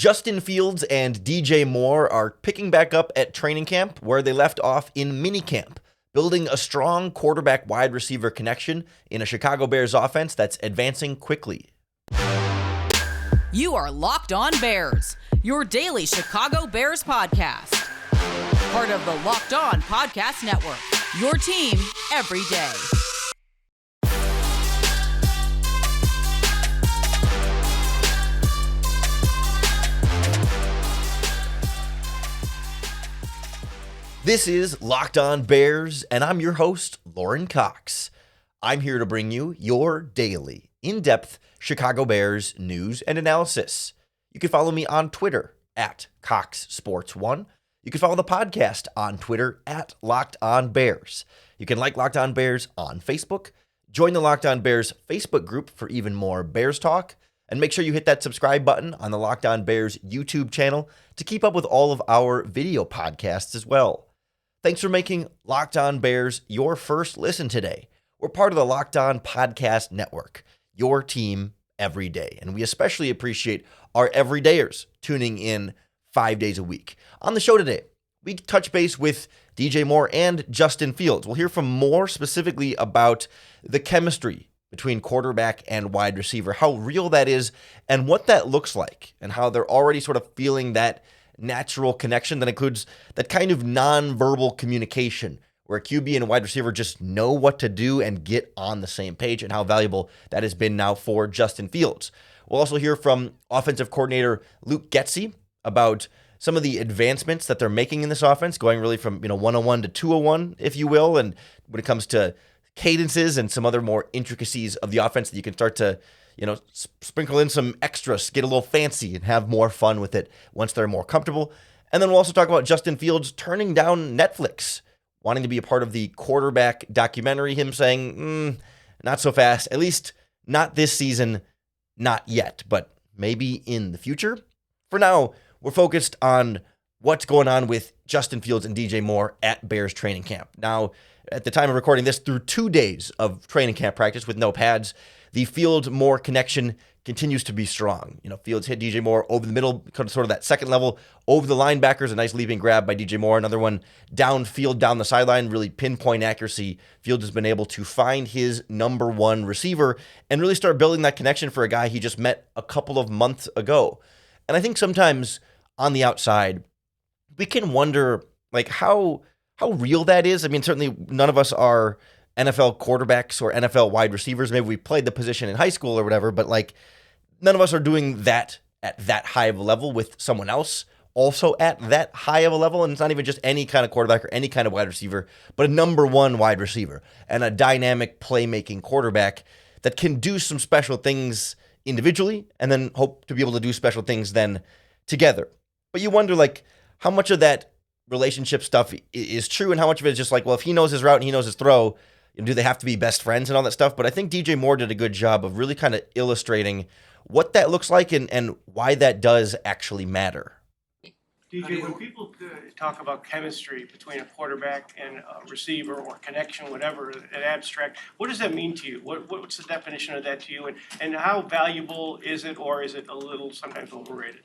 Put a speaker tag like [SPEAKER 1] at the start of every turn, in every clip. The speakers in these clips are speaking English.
[SPEAKER 1] Justin Fields and DJ Moore are picking back up at training camp where they left off in minicamp, building a strong quarterback wide receiver connection in a Chicago Bears offense that's advancing quickly.
[SPEAKER 2] You are Locked On Bears, your daily Chicago Bears podcast. Part of the Locked On Podcast Network, your team every day.
[SPEAKER 1] This is Locked On Bears, and I'm your host, Lauren Cox. I'm here to bring you your daily, in-depth Chicago Bears news and analysis. You can follow me on Twitter at CoxSports1. You can follow the podcast on Twitter at Locked On Bears. You can like Locked On Bears on Facebook. Join the Locked On Bears Facebook group for even more Bears talk. And make sure you hit that subscribe button on the Locked On Bears YouTube channel to keep up with all of our video podcasts as well. Thanks for making Locked On Bears your first listen today. We're part of the Locked On Podcast Network, your team every day. And we especially appreciate our everydayers tuning in 5 days a week. On the show today, we touch base with DJ Moore and Justin Fields. We'll hear from Moore specifically about the chemistry between quarterback and wide receiver, how real that is, and what that looks like, and how they're already sort of feeling that natural connection that includes that kind of nonverbal communication where a QB and a wide receiver just know what to do and get on the same page, and how valuable that has been now for Justin Fields. We'll also hear from offensive coordinator Luke Getsy about some of the advancements that they're making in this offense, going really from 101 to 201, if you will, and when it comes to cadences and some other more intricacies of the offense that you can start to sprinkle in some extras, get a little fancy, and have more fun with it once they're more comfortable. And then we'll also talk about Justin Fields turning down Netflix, wanting to be a part of the quarterback documentary, him saying, not so fast, at least not this season, not yet, but maybe in the future. For now, we're focused on what's going on with Justin Fields and DJ Moore at Bears training camp. Now, at the time of recording this, through 2 days of training camp practice with no pads, the Fields-Moore connection continues to be strong. Fields hit DJ Moore over the middle, sort of that second level, over the linebackers, a nice leaping grab by DJ Moore, another one downfield, down the sideline, really pinpoint accuracy. Fields has been able to find his number one receiver and really start building that connection for a guy he just met a couple of months ago. And I think sometimes on the outside, we can wonder how real that is. I mean, certainly none of us are NFL quarterbacks or NFL wide receivers. Maybe we played the position in high school or whatever, but none of us are doing that at that high of a level with someone else also at that high of a level. And it's not even just any kind of quarterback or any kind of wide receiver, but a number one wide receiver and a dynamic playmaking quarterback that can do some special things individually and then hope to be able to do special things then together. But you wonder how much of that relationship stuff is true and how much of it is just if he knows his route and he knows his throw, do they have to be best friends and all that stuff? But I think DJ Moore did a good job of really kind of illustrating what that looks like and why that does actually matter.
[SPEAKER 3] DJ, when people talk about chemistry between a quarterback and a receiver or connection, whatever, an abstract, what does that mean to you? What's the definition of that to you? And how valuable is it, or is it a little sometimes overrated?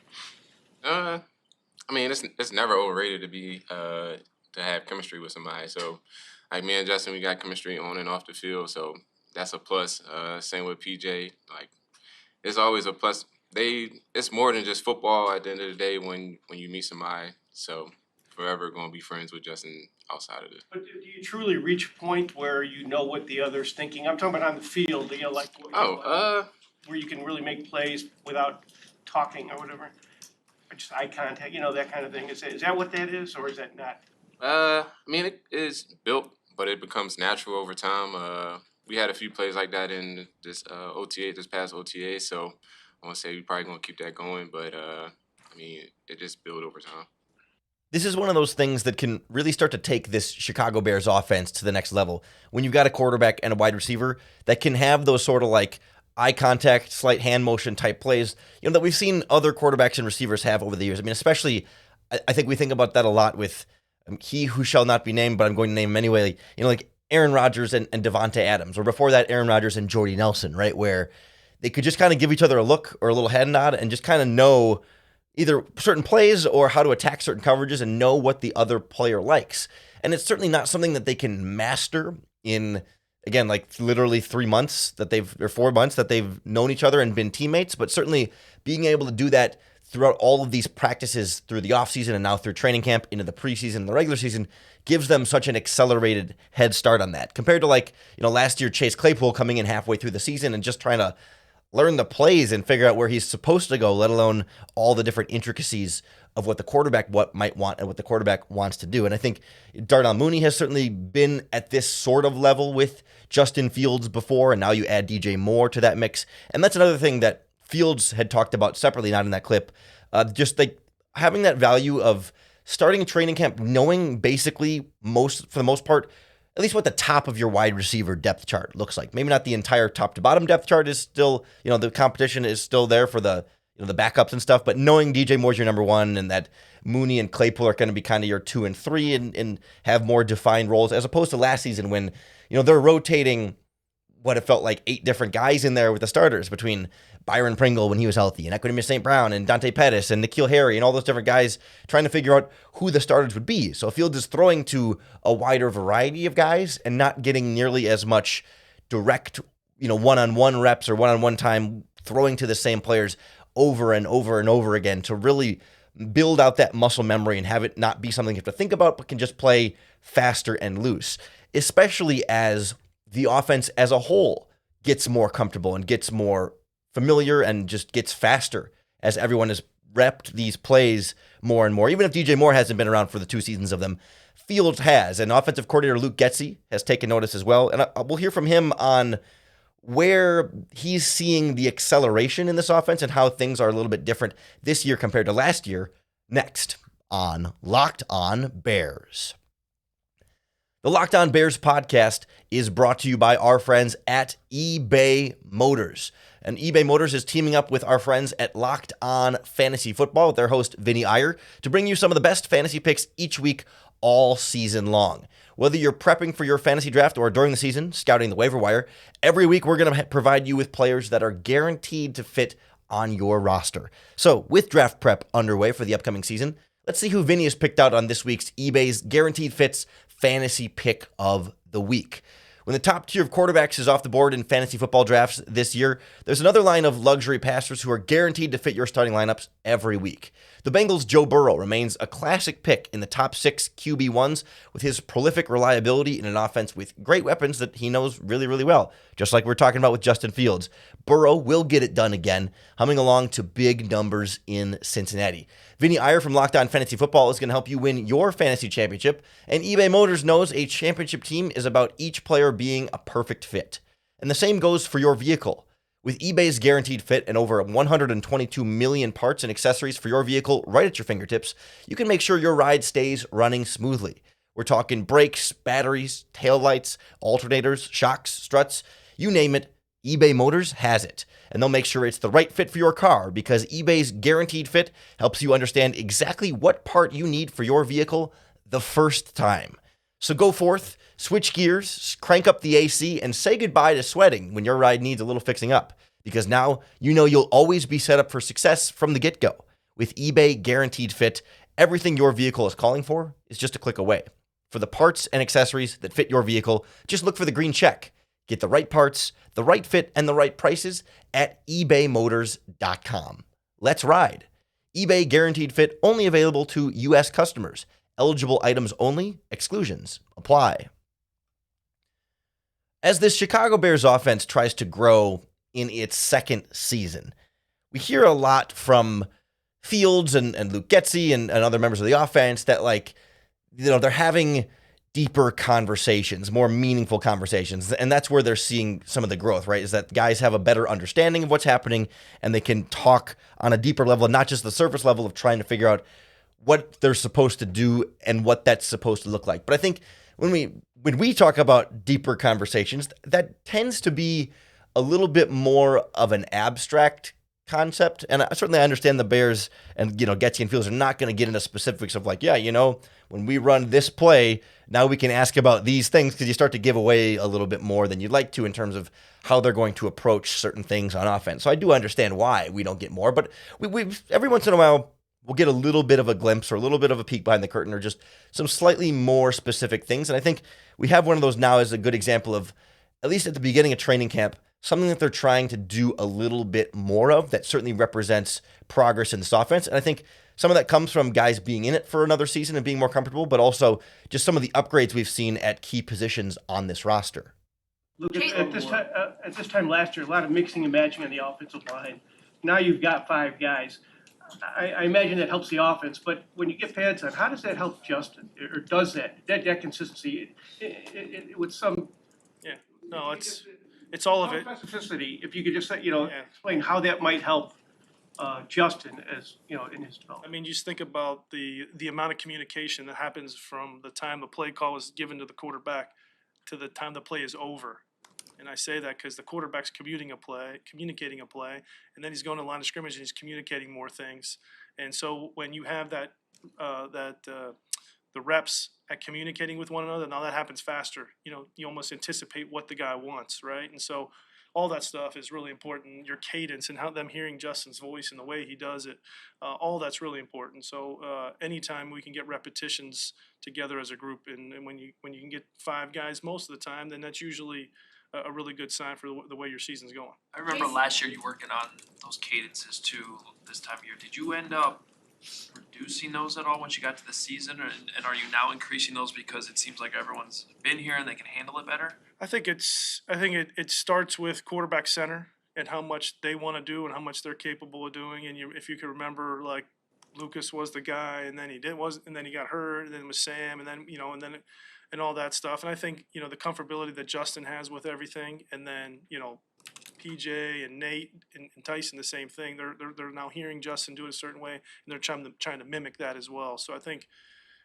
[SPEAKER 4] It's never overrated to have chemistry with somebody. So, me and Justin, we got chemistry on and off the field, so that's a plus. Same with PJ. It's always a plus. It's more than just football at the end of the day when you meet somebody. So, forever going to be friends with Justin outside of this. But
[SPEAKER 3] do you truly reach a point where you know what the other's thinking? I'm talking about on the field. Where you can really make plays without talking or whatever. Just eye contact, that kind of thing. Is that what that is, or is that not?
[SPEAKER 4] It is built, but it becomes natural over time. We had a few plays like that in this past OTA, so I want to say we're probably going to keep that going, but it just built over time.
[SPEAKER 1] This is one of those things that can really start to take this Chicago Bears offense to the next level. When you've got a quarterback and a wide receiver that can have those sort of eye contact, slight hand motion type plays, that we've seen other quarterbacks and receivers have over the years. Especially, I think we think about that a lot with he who shall not be named, but I'm going to name him anyway. Aaron Rodgers and Devontae Adams, or before that, Aaron Rodgers and Jordy Nelson, right? Where they could just kind of give each other a look or a little head nod and just kind of know, either certain plays or how to attack certain coverages and know what the other player likes. And it's certainly not something that they can master in, again, like literally 3 months or 4 months that they've known each other and been teammates, but certainly being able to do that throughout all of these practices through the offseason and now through training camp into the preseason and the regular season gives them such an accelerated head start on that compared to last year Chase Claypool coming in halfway through the season and just trying to learn the plays and figure out where he's supposed to go, let alone all the different intricacies of what the quarterback might want and what the quarterback wants to do. And I think Darnell Mooney has certainly been at this sort of level with Justin Fields before, and now you add DJ Moore to that mix. And that's another thing that Fields had talked about separately, not in that clip, just like having that value of starting training camp, knowing basically for the most part, at least what the top of your wide receiver depth chart looks like. Maybe not the entire top to bottom depth chart is still, the competition is still there for the backups and stuff, but knowing DJ Moore's your number one and that Mooney and Claypool are going to be kind of your 2 and 3 and have more defined roles as opposed to last season when, they're rotating what it felt like 8 different guys in there with the starters between Byron Pringle when he was healthy and Equanimeous St. Brown and Dante Pettis and N'Keal Harry and all those different guys trying to figure out who the starters would be. So Fields is throwing to a wider variety of guys and not getting nearly as much direct, one-on-one reps or one-on-one time throwing to the same players over and over and over again to really build out that muscle memory and have it not be something you have to think about, but can just play faster and loose, especially as the offense as a whole gets more comfortable and gets more familiar and just gets faster as everyone has repped these plays more and more. Even if DJ Moore hasn't been around for the 2 seasons of them, Fields has, and offensive coordinator Luke Getsy has taken notice as well. And we'll hear from him on where he's seeing the acceleration in this offense and how things are a little bit different this year compared to last year, next on Locked On Bears. The Locked On Bears podcast is brought to you by our friends at eBay Motors. And eBay Motors is teaming up with our friends at Locked On Fantasy Football with their host, Vinny Iyer, to bring you some of the best fantasy picks each week all season long. Whether you're prepping for your fantasy draft or during the season, scouting the waiver wire, every week we're going to provide you with players that are guaranteed to fit on your roster. So with draft prep underway for the upcoming season, let's see who Vinny has picked out on this week's eBay's Guaranteed Fits Fantasy Pick of the Week. When the top tier of quarterbacks is off the board in fantasy football drafts this year, there's another line of luxury passers who are guaranteed to fit your starting lineups every week. The Bengals' Joe Burrow remains a classic pick in the top 6 QB1s with his prolific reliability in an offense with great weapons that he knows really, really well. Just like we're talking about with Justin Fields, Burrow will get it done again, humming along to big numbers in Cincinnati. Vinny Iyer from Locked On Fantasy Football is going to help you win your fantasy championship, and eBay Motors knows a championship team is about each player being a perfect fit. And the same goes for your vehicle. With eBay's Guaranteed Fit and over 122 million parts and accessories for your vehicle right at your fingertips, you can make sure your ride stays running smoothly. We're talking brakes, batteries, taillights, alternators, shocks, struts, you name it, eBay Motors has it. And they'll make sure it's the right fit for your car because eBay's Guaranteed Fit helps you understand exactly what part you need for your vehicle the first time. So go forth, switch gears, crank up the AC, and say goodbye to sweating when your ride needs a little fixing up. Because now you know you'll always be set up for success from the get-go. With eBay Guaranteed Fit, everything your vehicle is calling for is just a click away. For the parts and accessories that fit your vehicle, just look for the green check. Get the right parts, the right fit, and the right prices at ebaymotors.com. Let's ride. eBay Guaranteed Fit only available to U.S. customers. Eligible items only. Exclusions apply. As this Chicago Bears offense tries to grow in its second season, we hear a lot from Fields and Luke Getsy and other members of the offense that, they're having deeper conversations, more meaningful conversations. And that's where they're seeing some of the growth, right? Is that guys have a better understanding of what's happening and they can talk on a deeper level, not just the surface level of trying to figure out what they're supposed to do and what that's supposed to look like. But I think when we talk about deeper conversations, that tends to be a little bit more of an abstract concept. And I certainly understand the Bears and, Getsy and Fields are not going to get into specifics of when we run this play, now we can ask about these things because you start to give away a little bit more than you'd like to in terms of how they're going to approach certain things on offense. So I do understand why we don't get more, but we every once in a while we'll get a little bit of a glimpse or a little bit of a peek behind the curtain or just some slightly more specific things. And I think we have one of those now as a good example of, at least at the beginning of training camp, something that they're trying to do a little bit more of that certainly represents progress in this offense. And I think some of that comes from guys being in it for another season and being more comfortable, but also just some of the upgrades we've seen at key positions on this roster.
[SPEAKER 3] Look, at this time last year, a lot of mixing and matching on the offensive line. Now you've got 5 guys. I imagine that helps the offense, but when you get pads on, how does that help Justin? Or does that consistency with some...
[SPEAKER 5] Yeah, no, it's all of it.
[SPEAKER 3] Specificity, if you could just, explain how that might help Justin as, in his development.
[SPEAKER 5] I mean, just think about the amount of communication that happens from the time the play call is given to the quarterback to the time the play is over. And I say that because the quarterback's communicating a play, and then he's going to the line of scrimmage and he's communicating more things. And so when you have the reps at communicating with one another, now that happens faster. You almost anticipate what the guy wants, right? And so all that stuff is really important. Your cadence and how them hearing Justin's voice and the way he does it, all that's really important. So anytime we can get repetitions together as a group, and when you can get 5 guys most of the time, then that's usually a really good sign for the way your season's going.
[SPEAKER 6] I remember last year you working on those cadences too this time of year. Did you end up reducing those at all once you got to the season, and are you now increasing those because it seems like everyone's been here and they can handle it better?
[SPEAKER 5] I think it starts with quarterback center and how much they want to do and how much they're capable of doing. And if you can remember, like Lucas was the guy, and then he got hurt, and then it was Sam, and then and all that stuff. And I think the comfortability that Justin has with everything, and then PJ and Nate and Tyson the same thing. They're now hearing Justin do it a certain way, and they're trying to mimic that as well. So I think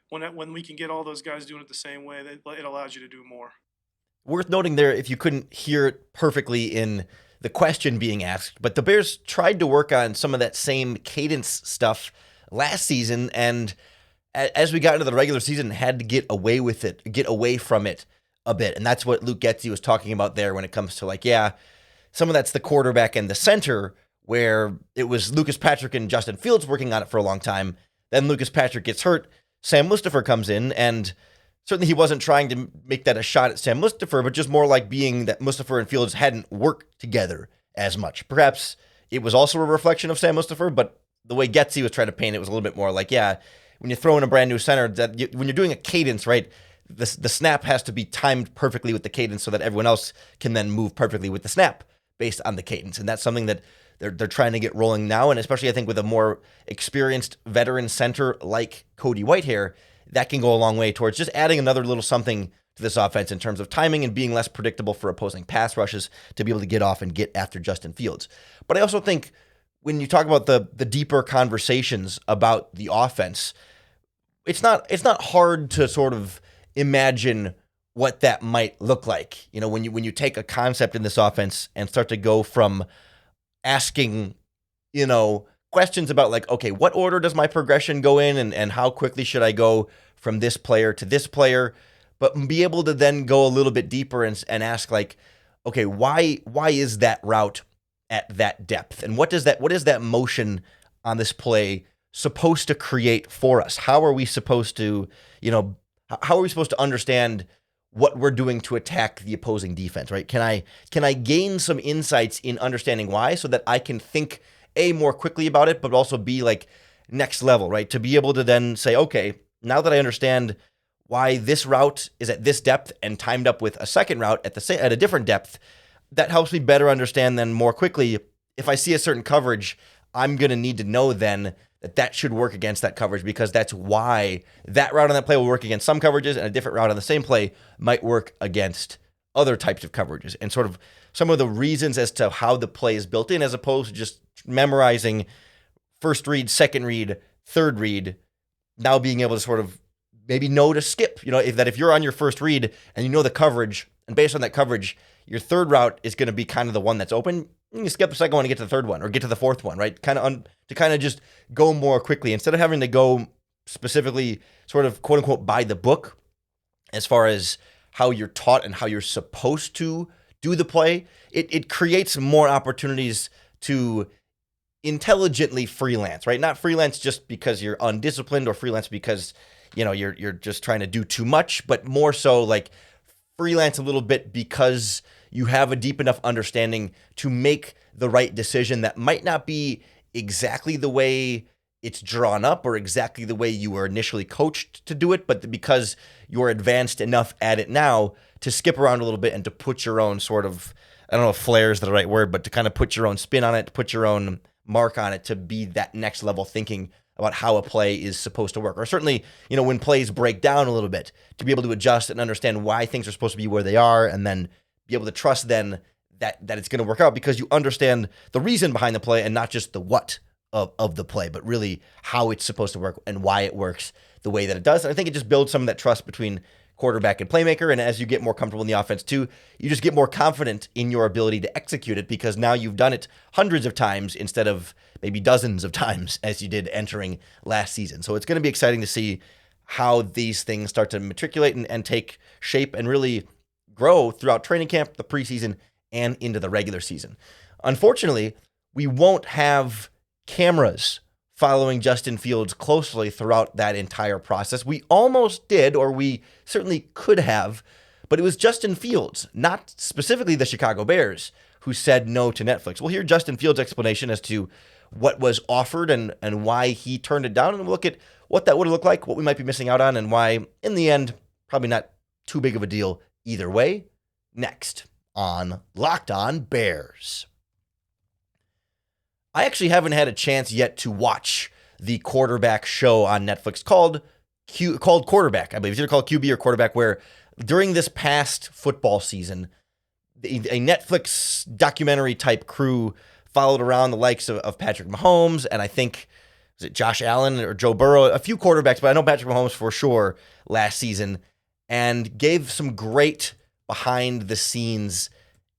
[SPEAKER 5] when we can get all those guys doing it the same way, it allows you to do more.
[SPEAKER 1] Worth noting there, if you couldn't hear it perfectly in the question being asked, but the Bears tried to work on some of that same cadence stuff last season, and as we got into the regular season, had to get away from it a bit. And that's what Luke Getsy was talking about there when it comes to some of that's the quarterback and the center, where it was Lucas Patrick and Justin Fields working on it for a long time. Then Lucas Patrick gets hurt. Sam Mustipher comes in, and certainly he wasn't trying to make that a shot at Sam Mustipher, but just more like being that Mustipher and Fields hadn't worked together as much. Perhaps it was also a reflection of Sam Mustipher, but the way Getsy was trying to paint it was a little bit more like, when you throw in a brand new center, when you're doing a cadence, right, the snap has to be timed perfectly with the cadence so that everyone else can then move perfectly with the snap based on the cadence. And that's something that they're trying to get rolling now. And especially I think with a more experienced veteran center like Cody Whitehair, that can go a long way towards just adding another little something to this offense in terms of timing and being less predictable for opposing pass rushes to be able to get off and get after Justin Fields. But I also think when you talk about the deeper conversations about the offense, it's not hard to sort of imagine what that might look like. When you take a concept in this offense and start to go from asking, questions about what order does my progression go in, and how quickly should I go from this player to this player, but be able to then go a little bit deeper and ask why is that route at that depth, and what is that motion on this play supposed to create for us? How are we supposed to understand what we're doing to attack the opposing defense, right? Can I gain some insights in understanding why, so that I can think more quickly about it, but also be next level, right? To be able to then say, okay, now that I understand why this route is at this depth and timed up with a second route at a different depth, that helps me better understand then more quickly. If I see a certain coverage, I'm going to need to know then that should work against that coverage, because that's why that route on that play will work against some coverages, and a different route on the same play might work against other types of coverages, and sort of some of the reasons as to how the play is built in, as opposed to just memorizing first read, second read, third read. Now being able to sort of maybe know to skip, if you're on your first read and you know the coverage, and based on that coverage, your third route is going to be kind of the one that's open, you can skip the second one and get to the third one, or get to the fourth one, right? To just go more quickly, instead of having to go specifically sort of quote unquote by the book as far as how you're taught and how you're supposed to do the play. It creates more opportunities to intelligently freelance, right? Not freelance just because you're undisciplined or freelance because, you're just trying to do too much, but more so like freelance a little bit because you have a deep enough understanding to make the right decision that might not be exactly the way it's drawn up or exactly the way you were initially coached to do it, but because you're advanced enough at it now to skip around a little bit and to put your own sort of, I don't know if flair is the right word, but to kind of put your own spin on it, to put your own mark on it, to be that next level thinking about how a play is supposed to work. Or certainly, when plays break down a little bit, to be able to adjust and understand why things are supposed to be where they are, and then be able to trust then that it's going to work out because you understand the reason behind the play and not just the what of the play, but really how it's supposed to work and why it works the way that it does. And I think it just builds some of that trust between quarterback and playmaker. And as you get more comfortable in the offense too, you just get more confident in your ability to execute it because now you've done it hundreds of times instead of maybe dozens of times as you did entering last season. So it's going to be exciting to see how these things start to matriculate and take shape and really grow throughout training camp, the preseason, and into the regular season. Unfortunately, we won't have cameras following Justin Fields closely throughout that entire process. We almost did, or we certainly could have, but it was Justin Fields, not specifically the Chicago Bears, who said no to Netflix. We'll hear Justin Fields' explanation as to what was offered and why he turned it down, and we'll look at what that would have looked like, what we might be missing out on, and why, in the end, probably not too big of a deal either way. Next on Locked On Bears. I actually haven't had a chance yet to watch the quarterback show on Netflix called Quarterback. I believe it's either called QB or Quarterback, where during this past football season, a Netflix documentary type crew followed around the likes of Patrick Mahomes, and I think, was it Josh Allen or Joe Burrow? A few quarterbacks, but I know Patrick Mahomes for sure last season, and gave some great behind-the-scenes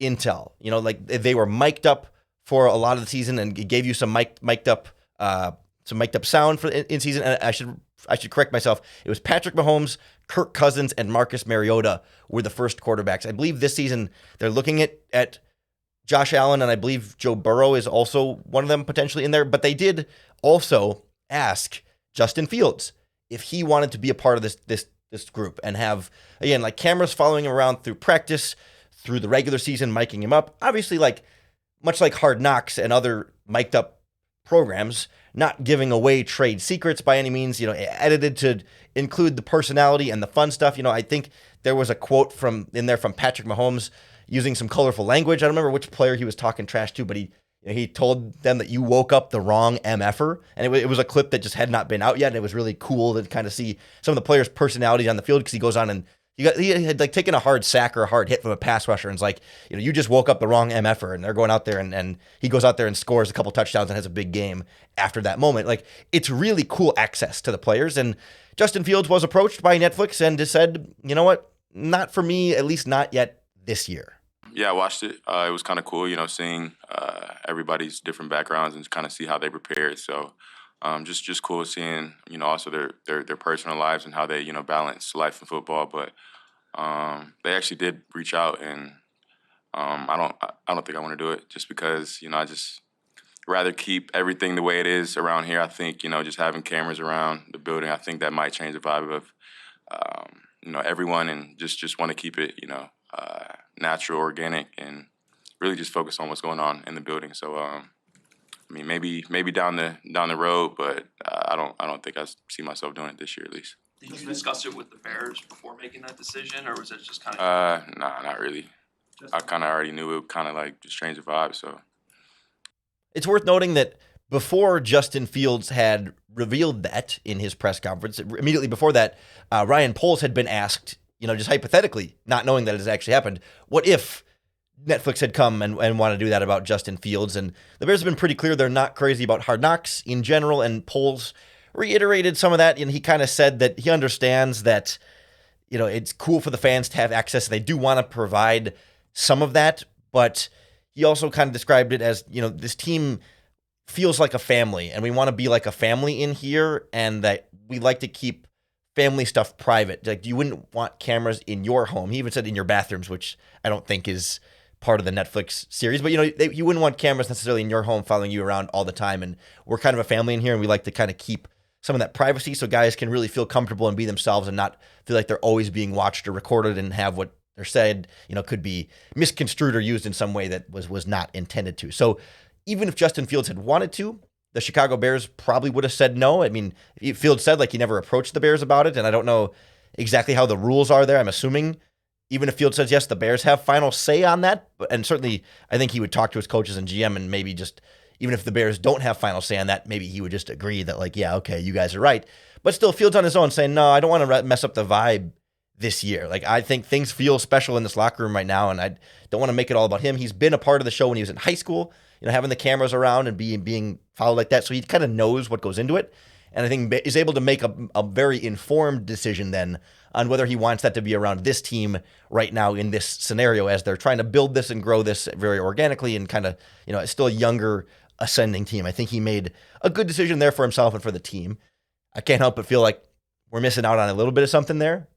[SPEAKER 1] intel. Like they were mic'd up for a lot of the season, and it gave you some mic'd up sound for in season. And I should correct myself. It was Patrick Mahomes, Kirk Cousins, and Marcus Mariota were the first quarterbacks. I believe this season they're looking at Josh Allen, and I believe Joe Burrow is also one of them potentially in there. But they did also ask Justin Fields if he wanted to be a part of this group and have, again, like cameras following him around through practice, through the regular season, miking him up. Obviously, much like Hard Knocks and other mic'd up programs, not giving away trade secrets by any means, edited to include the personality and the fun stuff. I think there was a quote from Patrick Mahomes using some colorful language. I don't remember which player he was talking trash to, but he told them that you woke up the wrong MFer. And it was a clip that just had not been out yet. And it was really cool to kind of see some of the players' personalities on the field because he goes on and he had taken a hard sack or a hard hit from a pass rusher and it's like, you just woke up the wrong MFer, and they're going out there and he goes out there and scores a couple touchdowns and has a big game after that moment. It's really cool access to the players. And Justin Fields was approached by Netflix and just said, you know what, not for me, at least not yet this year.
[SPEAKER 7] Yeah, I watched it. It was kind of cool, seeing everybody's different backgrounds and kind of see how they prepared. So just cool seeing, also their personal lives and how they, balance life and football. But they actually did reach out, and I don't think I want to do it just because, I just rather keep everything the way it is around here. I think, just having cameras around the building, I think that might change the vibe of, everyone, and just want to keep it, natural, organic, and really just focus on what's going on in the building. So, maybe down the road, but I don't think I see myself doing it this year at least.
[SPEAKER 6] Did you discuss it with the Bears before making that decision, or was it just kind
[SPEAKER 7] of? Nah, not really. I kind of already knew it would kind of just change the vibe. So
[SPEAKER 1] it's worth noting that before Justin Fields had revealed that in his press conference, immediately before that, Ryan Poles had been asked, just hypothetically, not knowing that it has actually happened, what if Netflix had come and wanted to do that about Justin Fields? And the Bears have been pretty clear they're not crazy about Hard Knocks in general, and Poles reiterated some of that, and he kind of said that he understands that, it's cool for the fans to have access. They do want to provide some of that, but he also kind of described it as, this team feels like a family, and we want to be like a family in here, and that we like to keep family stuff private. You wouldn't want cameras in your home. He even said in your bathrooms, which I don't think is part of the Netflix series. But, you wouldn't want cameras necessarily in your home following you around all the time. And we're kind of a family in here, and we like to kind of keep some of that privacy so guys can really feel comfortable and be themselves and not feel like they're always being watched or recorded and have what they're said, could be misconstrued or used in some way that was not intended to. So even if Justin Fields had wanted to, the Chicago Bears probably would have said no. I mean, Fields said he never approached the Bears about it, and I don't know exactly how the rules are there. I'm assuming even if Fields says yes, the Bears have final say on that. And certainly, I think he would talk to his coaches and GM and maybe just, even if the Bears don't have final say on that, maybe he would just agree that, yeah, okay, you guys are right. But still, Fields on his own saying, no, I don't want to mess up the vibe this year. I think things feel special in this locker room right now, and I don't want to make it all about him. He's been a part of the show when he was in high school, having the cameras around and being followed like that. So he kind of knows what goes into it. And I think is able to make a very informed decision then on whether he wants that to be around this team right now in this scenario as they're trying to build this and grow this very organically and kind of, it's still a younger ascending team. I think he made a good decision there for himself and for the team. I can't help but feel like we're missing out on a little bit of something there.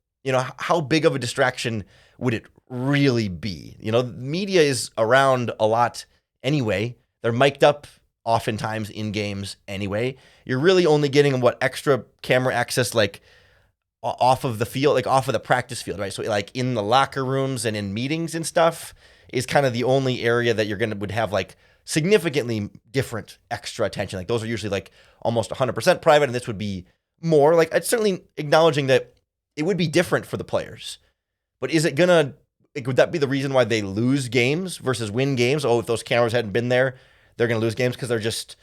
[SPEAKER 1] How big of a distraction would it really be? Media is around a lot anyway. They're mic'd up oftentimes in games anyway. You're really only getting what extra camera access off of the field, off of the practice field, right? So in the locker rooms and in meetings and stuff is kind of the only area that would have significantly different extra attention. Those are usually almost 100% private, and this would be more it's certainly acknowledging that it would be different for the players. But is it would that be the reason why they lose games versus win games? Oh, if those cameras hadn't been there, they're going to lose games because they're just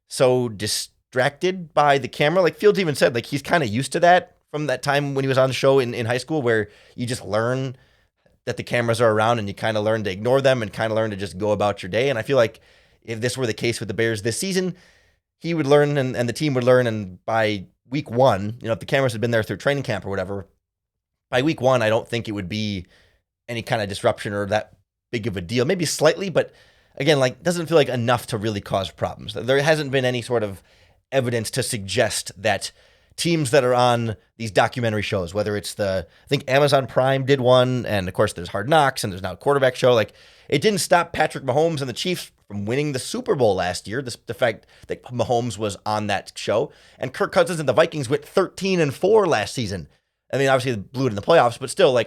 [SPEAKER 1] so distracted by the camera. Fields even said he's kind of used to that from that time when he was on the show in high school, where you just learn that the cameras are around and you kind of learn to ignore them and kind of learn to just go about your day. And I feel like if this were the case with the Bears this season, he would learn and the team would learn. And by week one, if the cameras had been there through training camp or whatever, by week one, I don't think it would be any kind of disruption or that big of a deal. Maybe slightly, but again, doesn't feel like enough to really cause problems. There hasn't been any sort of evidence to suggest that teams that are on these documentary shows, whether it's I think Amazon Prime did one, and of course there's Hard Knocks, and there's now a quarterback show. It didn't stop Patrick Mahomes and the Chiefs from winning the Super Bowl last year. The fact that Mahomes was on that show, and Kirk Cousins and the Vikings went 13-4 last season. I mean, obviously they blew it in the playoffs, but still,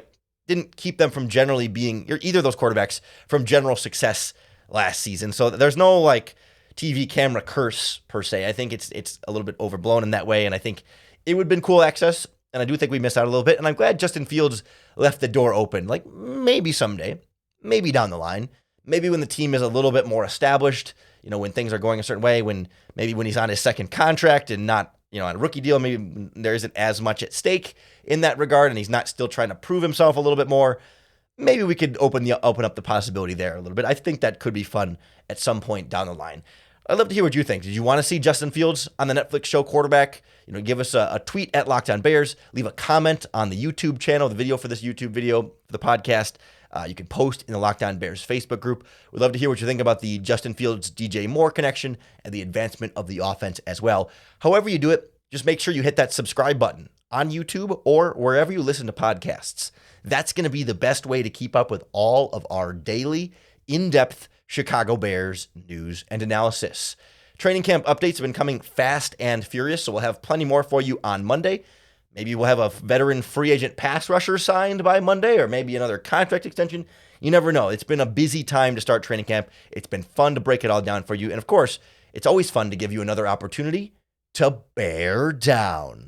[SPEAKER 1] didn't keep them from generally being either of those quarterbacks from general success last season. So there's no TV camera curse per se. I think it's a little bit overblown in that way, and I think it would have been cool access, and I do think we missed out a little bit, and I'm glad Justin Fields left the door open. Maybe someday, maybe down the line, maybe when the team is a little bit more established, when things are going a certain way, when he's on his second contract and not, on a rookie deal, maybe there isn't as much at stake in that regard, and he's not still trying to prove himself a little bit more. Maybe we could open up the possibility there a little bit. I think that could be fun at some point down the line. I'd love to hear what you think. Did you want to see Justin Fields on the Netflix show Quarterback? Give us a tweet at Locked On Bears. Leave a comment on the YouTube channel, the video for this YouTube video for the podcast. You can post in the Locked On Bears Facebook group. We'd love to hear what you think about the Justin Fields DJ Moore connection and the advancement of the offense as well. However you do it, just make sure you hit that subscribe button on YouTube or wherever you listen to podcasts. That's going to be the best way to keep up with all of our daily, in-depth Chicago Bears news and analysis. Training camp updates have been coming fast and furious, so we'll have plenty more for you on Monday. Maybe we'll have a veteran free agent pass rusher signed by Monday, or maybe another contract extension. You never know. It's been a busy time to start training camp. It's been fun to break it all down for you. And of course, it's always fun to give you another opportunity to bear down.